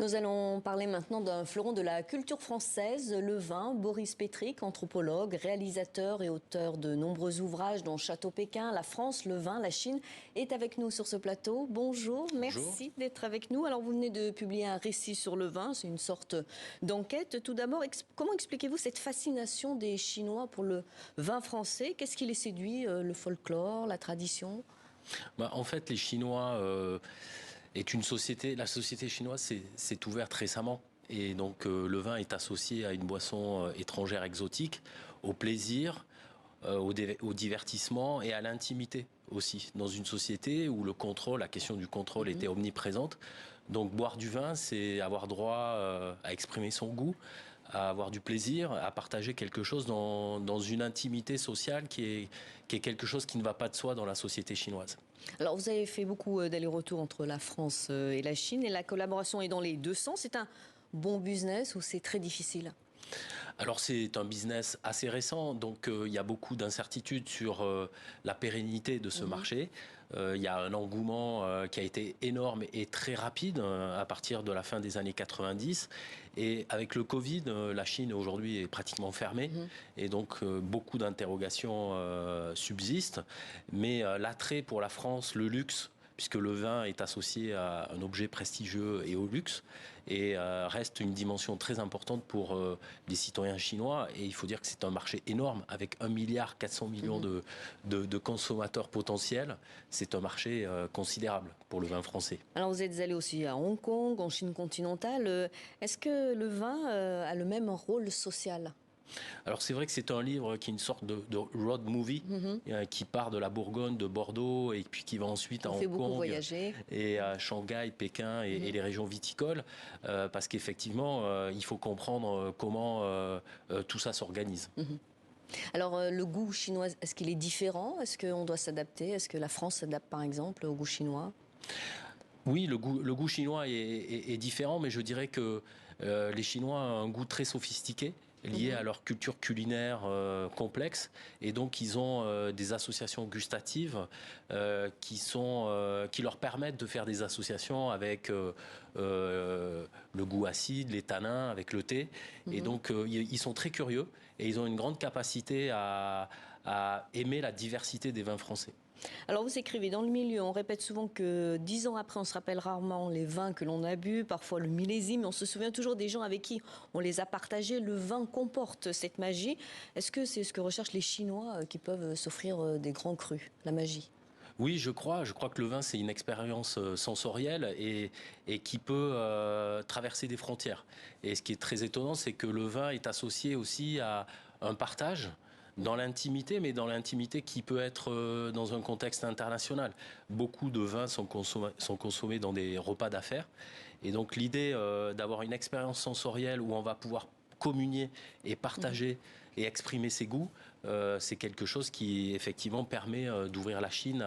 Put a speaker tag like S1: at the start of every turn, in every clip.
S1: Nous allons parler maintenant d'un fleuron de la culture française, le vin. Boris Pétric, anthropologue, réalisateur et auteur de nombreux ouvrages dont Château Pékin, La France, le vin, la Chine, est avec nous sur ce plateau. Bonjour, merci d'être avec nous. Alors vous venez de publier un récit sur le vin, c'est une sorte d'enquête. Tout d'abord, comment expliquez-vous cette fascination des Chinois pour le vin français? Qu'est-ce qui les séduit? Le folklore, la tradition?
S2: En fait, les Chinois est une société. La société chinoise s'est ouverte récemment. Et donc, le vin est associé à une boisson étrangère exotique, au plaisir, au divertissement et à l'intimité aussi. Dans une société où la question du contrôle était omniprésente. Donc, boire du vin, c'est avoir droit à exprimer son goût, à avoir du plaisir, à partager quelque chose dans une intimité sociale qui est quelque chose qui ne va pas de soi dans la société chinoise.
S1: Alors vous avez fait beaucoup d'allers-retours entre la France et la Chine et la collaboration est dans les deux sens. C'est un bon business ou c'est très difficile?
S2: Alors c'est un business assez récent, donc il y a beaucoup d'incertitudes sur la pérennité de ce marché. Il y a un engouement qui a été énorme et très rapide à partir de la fin des années 90. Et avec le Covid, la Chine aujourd'hui est pratiquement fermée. Et donc beaucoup d'interrogations subsistent. Mais l'attrait pour la France, le luxe, puisque le vin est associé à un objet prestigieux et au luxe, et reste une dimension très importante pour les citoyens chinois. Et il faut dire que c'est un marché énorme, avec 1,4 milliard de consommateurs potentiels. C'est un marché considérable pour le vin français.
S1: Alors vous êtes allé aussi à Hong Kong, en Chine continentale. Est-ce que le vin a le même rôle social?
S2: Alors c'est vrai que c'est un livre qui est une sorte de road movie qui part de la Bourgogne, de Bordeaux et puis qui va ensuite à Hong Kong et à Shanghai, Pékin et les régions viticoles parce qu'effectivement il faut comprendre comment tout ça s'organise.
S1: Alors le goût chinois, est-ce qu'il est différent? Est-ce qu'on doit s'adapter? Est-ce que la France s'adapte par exemple au goût chinois?
S2: Oui, le goût chinois est différent, mais je dirais que les Chinois ont un goût très sophistiqué, lié à leur culture culinaire complexe, et donc ils ont des associations gustatives qui leur permettent de faire des associations avec le goût acide, les tanins, avec le thé, et donc ils sont très curieux et ils ont une grande capacité à aimer la diversité des vins français.
S1: Alors vous écrivez, dans le milieu, on répète souvent que 10 ans après, on se rappelle rarement les vins que l'on a bu, parfois le millésime, mais on se souvient toujours des gens avec qui on les a partagés. Le vin comporte cette magie. Est-ce que c'est ce que recherchent les Chinois qui peuvent s'offrir des grands crus, la magie?
S2: Oui, je crois que le vin, c'est une expérience sensorielle et qui peut traverser des frontières. Et ce qui est très étonnant, c'est que le vin est associé aussi à un partage dans l'intimité, mais dans l'intimité qui peut être dans un contexte international. Beaucoup de vins sont consommés dans des repas d'affaires. Et donc l'idée d'avoir une expérience sensorielle où on va pouvoir communier et partager et exprimer ses goûts, c'est quelque chose qui effectivement permet d'ouvrir la Chine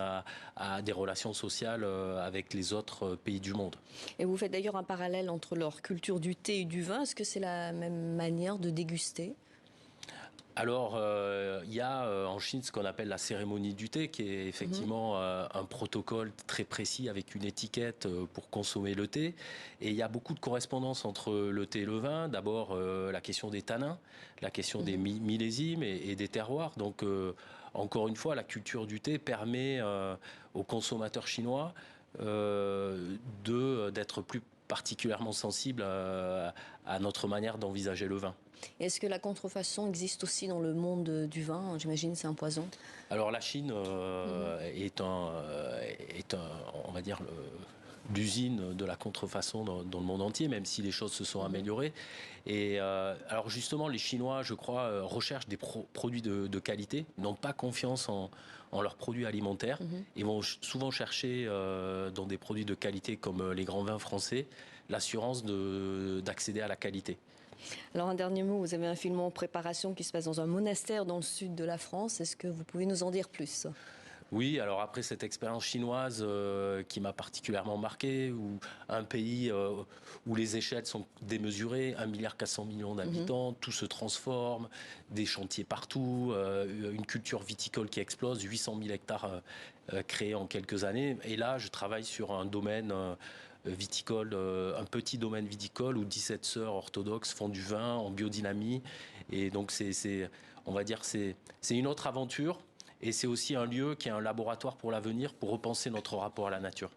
S2: à des relations sociales avec les autres pays du monde.
S1: Et vous faites d'ailleurs un parallèle entre leur culture du thé et du vin. Est-ce que c'est la même manière de déguster?
S2: Alors, il y a en Chine ce qu'on appelle la cérémonie du thé, qui est effectivement un protocole très précis avec une étiquette pour consommer le thé. Et il y a beaucoup de correspondance entre le thé et le vin. D'abord, la question des tanins, la question des millésimes et des terroirs. Donc, encore une fois, la culture du thé permet aux consommateurs chinois d'être plus particulièrement sensibles à notre manière d'envisager le vin.
S1: Est-ce que la contrefaçon existe aussi dans le monde du vin? J'imagine c'est un poison.
S2: Alors la Chine est on va dire, l'usine de la contrefaçon dans le monde entier, même si les choses se sont améliorées. Et alors justement, les Chinois, je crois, recherchent des produits de qualité, n'ont pas confiance en leurs produits alimentaires, et vont souvent chercher dans des produits de qualité comme les grands vins français, l'assurance d'accéder à la qualité.
S1: Alors un dernier mot, vous avez un film en préparation qui se passe dans un monastère dans le sud de la France. Est-ce que vous pouvez nous en dire plus?
S2: Oui, alors après cette expérience chinoise qui m'a particulièrement marqué, où un pays où les échelles sont démesurées, 1,4 milliard d'habitants, tout se transforme, des chantiers partout, une culture viticole qui explose, 800 000 hectares créés en quelques années. Et là, je travaille sur un domaine viticole, un petit domaine viticole où 17 sœurs orthodoxes font du vin en biodynamie. Et donc on va dire, c'est une autre aventure. Et c'est aussi un lieu qui est un laboratoire pour l'avenir, pour repenser notre rapport à la nature.